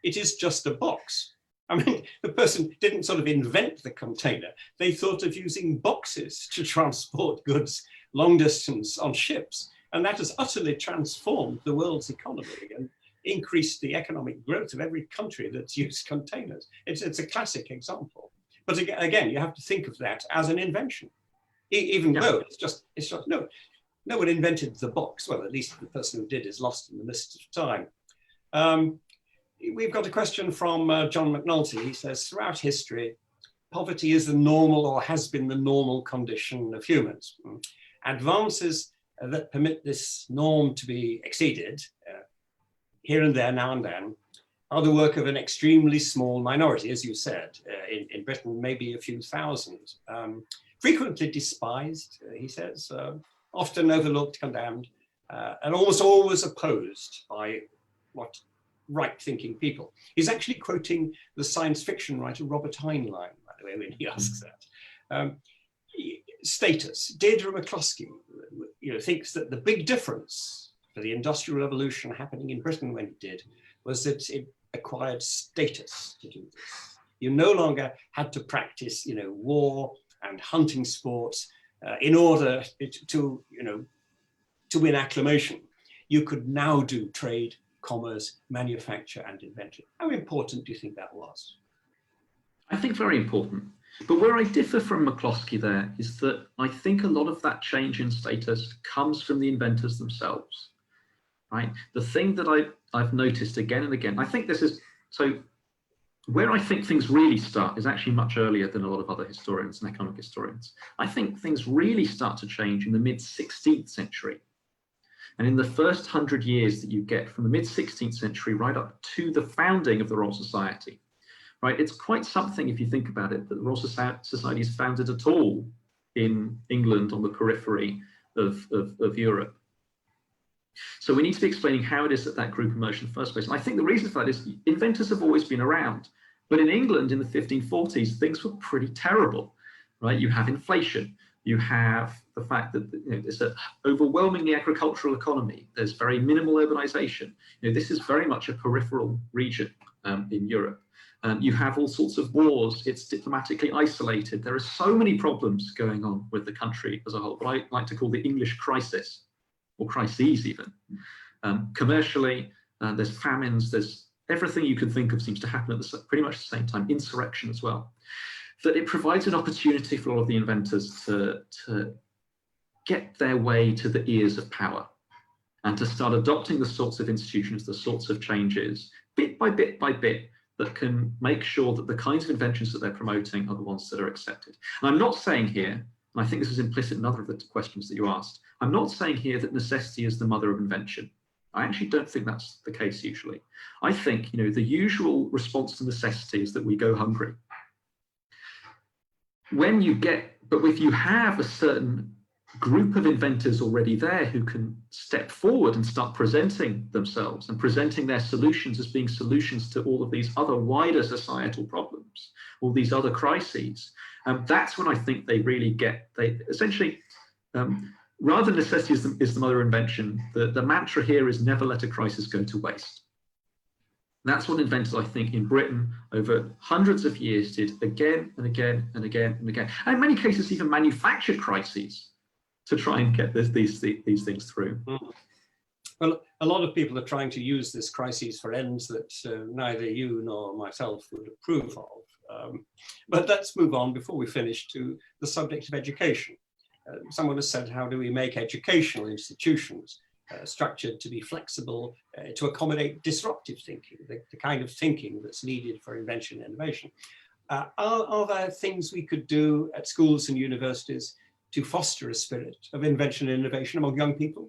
It is just a box. I mean, the person didn't sort of invent the container. They thought of using boxes to transport goods long distance on ships. And that has utterly transformed the world's economy and increased the economic growth of every country that's used containers. It's a classic example. But again, you have to think of that as an invention, even though it's just no one invented the box. Well, at least the person who did is lost in the mist of time. We've got a question from John McNulty. He says, throughout history, poverty is the normal or has been the normal condition of humans. Advances that permit this norm to be exceeded, here and there, now and then, are the work of an extremely small minority, as you said, in Britain, maybe a few thousand. Frequently despised, he says, often overlooked, condemned, and almost always opposed by what right-thinking people. He's actually quoting the science fiction writer Robert Heinlein, by the way, when he asks that. Status. Deirdre McCloskey, thinks that the big difference for the Industrial Revolution happening in Britain when it did was that it acquired status to do this. You no longer had to practice, war and hunting sports in order to win acclamation. You could now do trade, commerce, manufacture, and invention. How important do you think that was? I think very important. But where I differ from McCloskey there is that I think a lot of that change in status comes from the inventors themselves, right? The thing that I've noticed again and again, I think this is, so where I think things really start is actually much earlier than a lot of other historians and economic historians. I think things really start to change in the mid-16th century. And in the first 100 years that you get from the mid-16th century right up to the founding of the Royal Society, right? It's quite something, if you think about it, that the Royal Society is founded at all in England on the periphery of Europe. So we need to be explaining how it is that group emerged in the first place. And I think the reason for that is inventors have always been around. But in England in the 1540s, things were pretty terrible, right? You have inflation. You have the fact that there's an overwhelmingly agricultural economy. There's very minimal urbanization. This is very much a peripheral region in Europe. You have all sorts of wars. It's diplomatically isolated. There are so many problems going on with the country as a whole, what I like to call the English crisis, or crises even. Commercially, there's famines, there's everything you can think of seems to happen at pretty much the same time, insurrection as well. That it provides an opportunity for all of the inventors to get their way to the ears of power and to start adopting the sorts of institutions, the sorts of changes, bit by bit by bit, that can make sure that the kinds of inventions that they're promoting are the ones that are accepted. And I'm not saying here, and I think this is implicit in other of the questions that you asked, I'm not saying here that necessity is the mother of invention. I actually don't think that's the case usually. I think, the usual response to necessity is that we go hungry. But if you have a certain group of inventors already there who can step forward and start presenting themselves and presenting their solutions as being solutions to all of these other wider societal problems, all these other crises, that's when I think they really essentially, rather than necessity is the mother of invention, the mantra here is never let a crisis go to waste. That's what inventors, I think, in Britain over hundreds of years did again and again and again and again. And in many cases, even manufactured crises to try and get these things through. Well, a lot of people are trying to use this crisis for ends that neither you nor myself would approve of. But let's move on before we finish to the subject of education. Someone has said, how do we make educational institutions structured to be flexible, to accommodate disruptive thinking, the kind of thinking that's needed for invention and innovation? Are there things we could do at schools and universities to foster a spirit of invention and innovation among young people?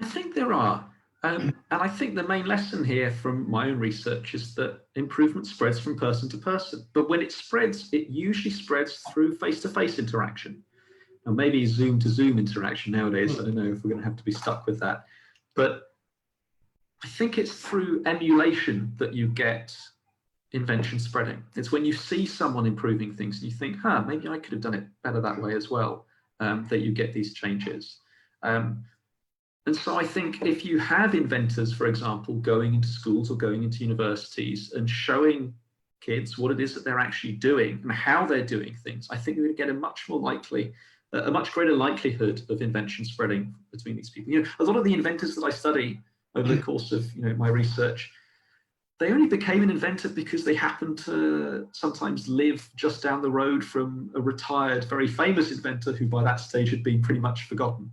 I think there are. And I think the main lesson here from my own research is that improvement spreads from person to person. But when it spreads, it usually spreads through face-to-face interaction. And maybe Zoom-to-Zoom interaction nowadays. I don't know if we're going to have to be stuck with that. But I think it's through emulation that you get invention spreading. It's when you see someone improving things and you think, maybe I could have done it better that way as well, that you get these changes. And And so I think if you have inventors, for example, going into schools or going into universities and showing kids what it is that they're actually doing and how they're doing things, I think we would get a much greater likelihood of invention spreading between these people. You know, a lot of the inventors that I study over the course of my research, they only became an inventor because they happened to sometimes live just down the road from a retired, very famous inventor who by that stage had been pretty much forgotten.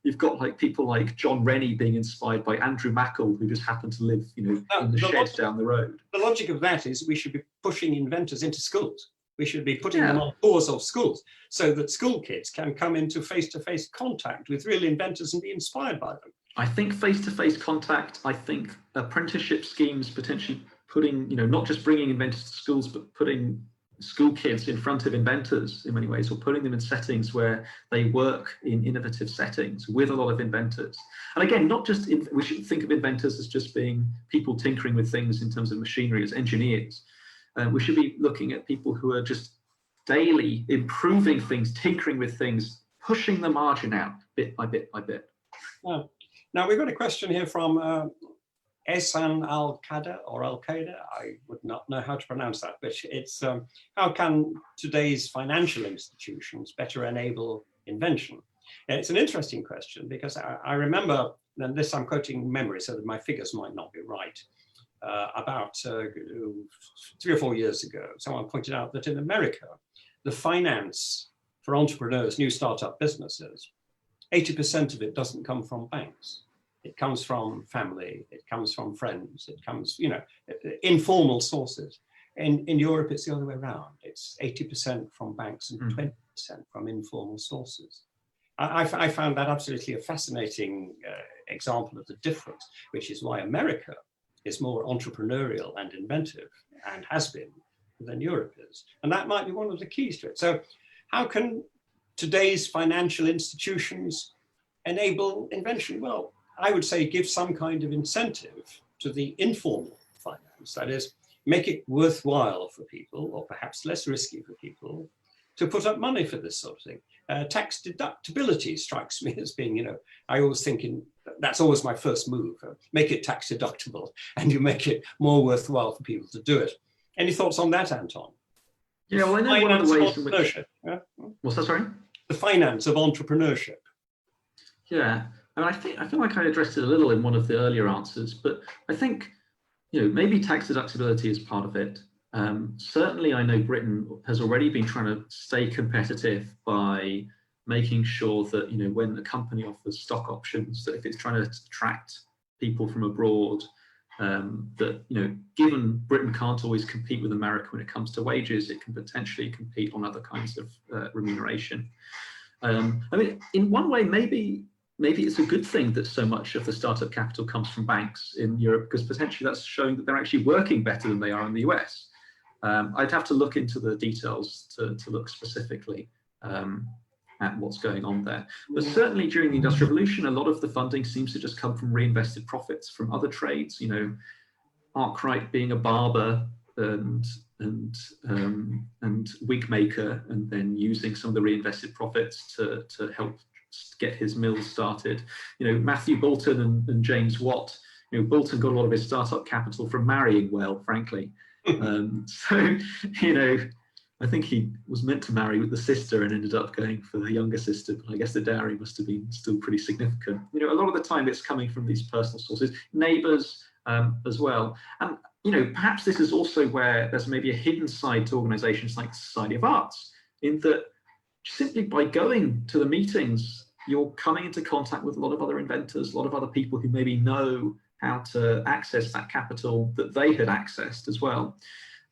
You've got like people like John Rennie being inspired by Andrew Mackall, who just happened to live, in the shed down the road. The logic of that is we should be pushing inventors into schools. We should be putting them on tours of schools so that school kids can come into face-to-face contact with real inventors and be inspired by them. I think face-to-face contact, I think apprenticeship schemes potentially putting, not just bringing inventors to schools, but putting school kids in front of inventors in many ways, or putting them in settings where they work in innovative settings with a lot of inventors. And again, not just, we shouldn't think of inventors as just being people tinkering with things in terms of machinery, as engineers. We should be looking at people who are just daily improving things, tinkering with things, pushing the margin out bit by bit by bit. Now we've got a question here from Ehsan Al-Qaeda or Al-Qaeda. I would not know how to pronounce that, but it's how can today's financial institutions better enable invention? And it's an interesting question because I remember, and this I'm quoting memory so that my figures might not be right, about 3 or 4 years ago, someone pointed out that in America, the finance for entrepreneurs, new startup businesses, 80% of it doesn't come from banks. It comes from family, it comes from friends, it comes, informal sources. In Europe, it's the other way around. It's 80% from banks and 20% from informal sources. I found that absolutely a fascinating example of the difference, which is why America is more entrepreneurial and inventive, and has been, than Europe is. And that might be one of the keys to it. So how can today's financial institutions enable invention? Well, I would say give some kind of incentive to the informal finance. That is, make it worthwhile for people, or perhaps less risky for people, to put up money for this sort of thing. Tax deductibility strikes me as being, I always think that's always my first move. Make it tax deductible and you make it more worthwhile for people to do it. Any thoughts on that, Anton? Yeah, well, I know one of the ways in which... What's that, sorry? The finance of entrepreneurship. Yeah, I mean, I feel like I addressed it a little in one of the earlier answers, but I think, maybe tax deductibility is part of it. Certainly, I know Britain has already been trying to stay competitive by making sure that, when the company offers stock options, that if it's trying to attract people from abroad, that, given Britain can't always compete with America when it comes to wages, it can potentially compete on other kinds of remuneration. I mean, in one way, maybe it's a good thing that so much of the startup capital comes from banks in Europe, because potentially that's showing that they're actually working better than they are in the US. I'd have to look into the details to look specifically at what's going on there. But certainly during the Industrial Revolution, a lot of the funding seems to just come from reinvested profits from other trades. Arkwright being a barber and wig maker, and then using some of the reinvested profits to help get his mills started. Matthew Boulton and James Watt. Boulton got a lot of his startup capital from marrying well, frankly. I think he was meant to marry with the sister and ended up going for the younger sister, but I guess the dowry must have been still pretty significant. A lot of the time it's coming from these personal sources, neighbours as well. And, perhaps this is also where there's maybe a hidden side to organisations like the Society of Arts, in that simply by going to the meetings, you're coming into contact with a lot of other inventors, a lot of other people who maybe know how to access that capital that they had accessed as well.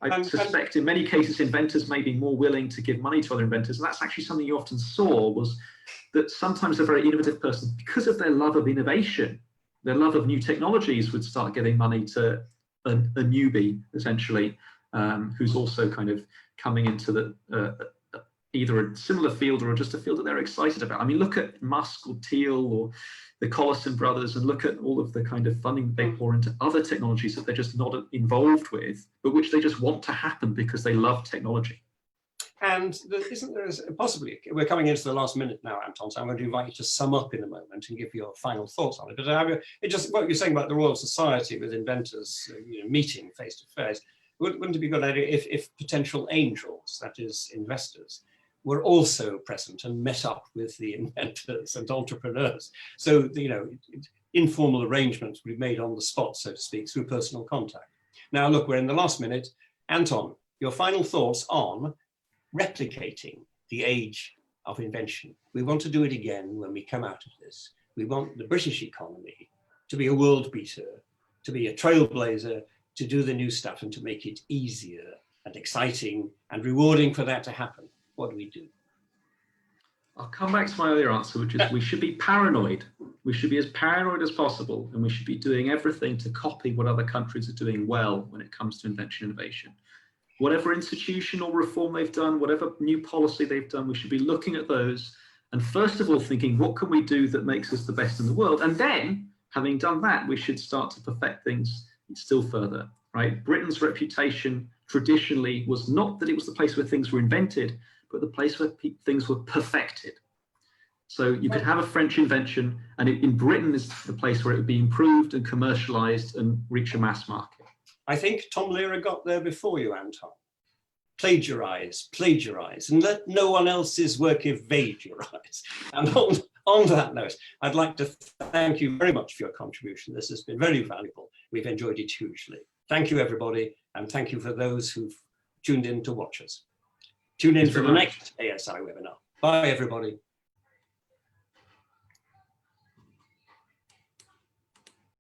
I suspect in many cases, inventors may be more willing to give money to other inventors. And that's actually something you often saw, was that sometimes a very innovative person, because of their love of innovation, their love of new technologies, would start giving money to a newbie, essentially, who's also kind of coming into the either a similar field or just a field that they're excited about. I mean, look at Musk or Thiel or the Collison brothers, and look at all of the kind of funding they pour into other technologies that they're just not involved with, but which they just want to happen because they love technology. And isn't there possibly, we're coming into the last minute now, Anton, so I'm going to invite you to sum up in a moment and give your final thoughts on it. But it just, what you're saying about the Royal Society with inventors meeting face to face, wouldn't it be a good idea if potential angels, that is investors, were also present and met up with the inventors and entrepreneurs? So, informal arrangements would be made on the spot, so to speak, through personal contact. Now, look, we're in the last minute. Anton, your final thoughts on replicating the age of invention. We want to do it again when we come out of this. We want the British economy to be a world beater, to be a trailblazer, to do the new stuff and to make it easier and exciting and rewarding for that to happen. What do we do? I'll come back to my earlier answer, which is we should be paranoid. We should be as paranoid as possible, and we should be doing everything to copy what other countries are doing well when it comes to invention innovation. Whatever institutional reform they've done, whatever new policy they've done, we should be looking at those and first of all thinking, what can we do that makes us the best in the world? And then, having done that, we should start to perfect things still further, right? Britain's reputation traditionally was not that it was the place where things were invented, but the place where things were perfected. So you could have a French invention, and in Britain is the place where it would be improved and commercialized and reach a mass market. I think Tom Lehrer got there before you, Anton. Plagiarize, and let no one else's work evagorize. And on that note, I'd like to thank you very much for your contribution. This has been very valuable. We've enjoyed it hugely. Thank you, everybody, and thank you for those who've tuned in to watch us. Tune in for the next ASI webinar. Bye, everybody.